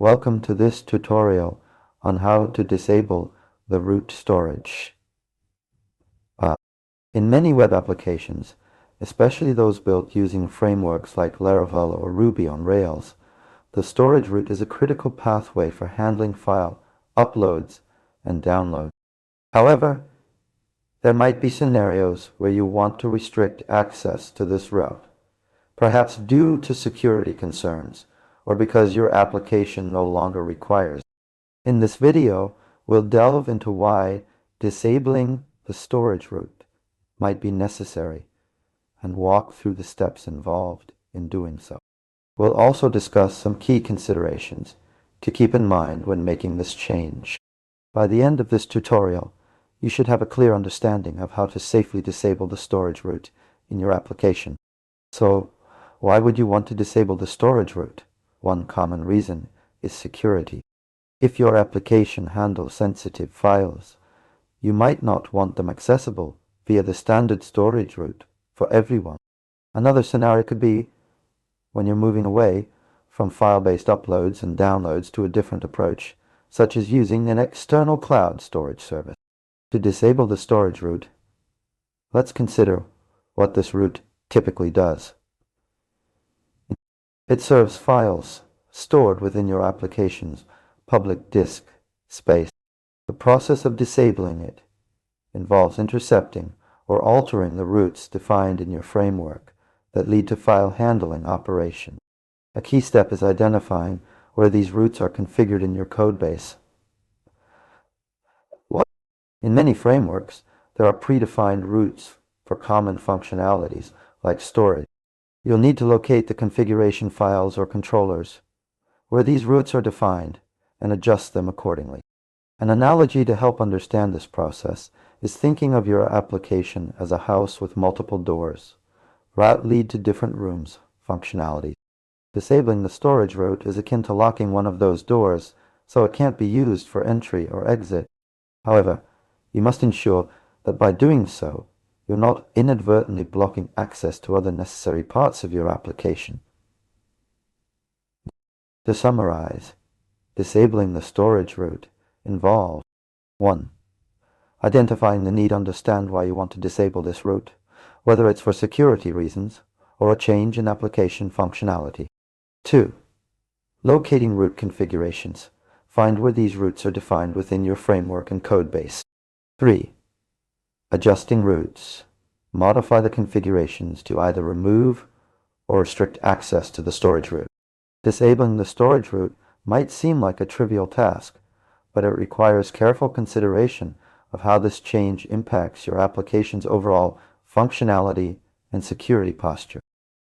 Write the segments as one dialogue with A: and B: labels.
A: Welcome to this tutorial on how to disable the root storage. In many web applications, especially those built using frameworks like Laravel or Ruby on Rails, the storage root is a critical pathway for handling file uploads and downloads. However, there might be scenarios where you want to restrict access to this route, perhaps due to security concerns or because your application no longer requires. In this video, we'll delve into why disabling the storage root might be necessary and walk through the steps involved in doing so. We'll also discuss some key considerations to keep in mind when making this change. By the end of this tutorial, you should have a clear understanding of how to safely disable the storage root in your application. So, why would you want to disable the storage root? One common reason is security. If your application handles sensitive files, you might not want them accessible via the standard storage route for everyone. Another scenario could be when you're moving away from file-based uploads and downloads to a different approach, such as using an external cloud storage service. To disable the storage root, let's consider what this root typically does. It serves files stored within your application's public disk space. The process of disabling it involves intercepting or altering the routes defined in your framework that lead to file handling operations. A key step is identifying where these routes are configured in your codebase. In many frameworks, there are predefined routes for common functionalities like storage. You'll need to locate the configuration files or controllers where these routes are defined and adjust them accordingly. An analogy to help understand this process is thinking of your application as a house with multiple doors. Routes lead to different rooms, functionalities. Disabling the storage route is akin to locking one of those doors so it can't be used for entry or exit. However, you must ensure that by doing so, you're not inadvertently blocking access to other necessary parts of your application. To summarize, disabling the storage route involves 1. Identifying the need to understand why you want to disable this route, whether it's for security reasons or a change in application functionality. 2. Locating route configurations. Find where these routes are defined within your framework and codebase. 3. Adjusting routes. Modify the configurations to either remove or restrict access to the storage route. Disabling the storage route might seem like a trivial task, but it requires careful consideration of how this change impacts your application's overall functionality and security posture.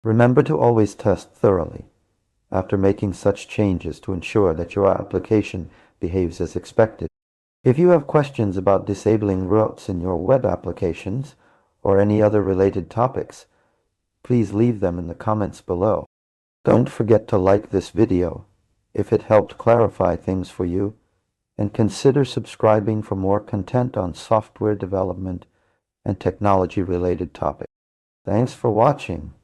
A: Remember to always test thoroughly after making such changes to ensure that your application behaves as expected. If you have questions about disabling routes in your web applications or any other related topics, please leave them in the comments below. Don't forget to like this video if it helped clarify things for you, and consider subscribing for more content on software development and technology-related topics. Thanks for watching.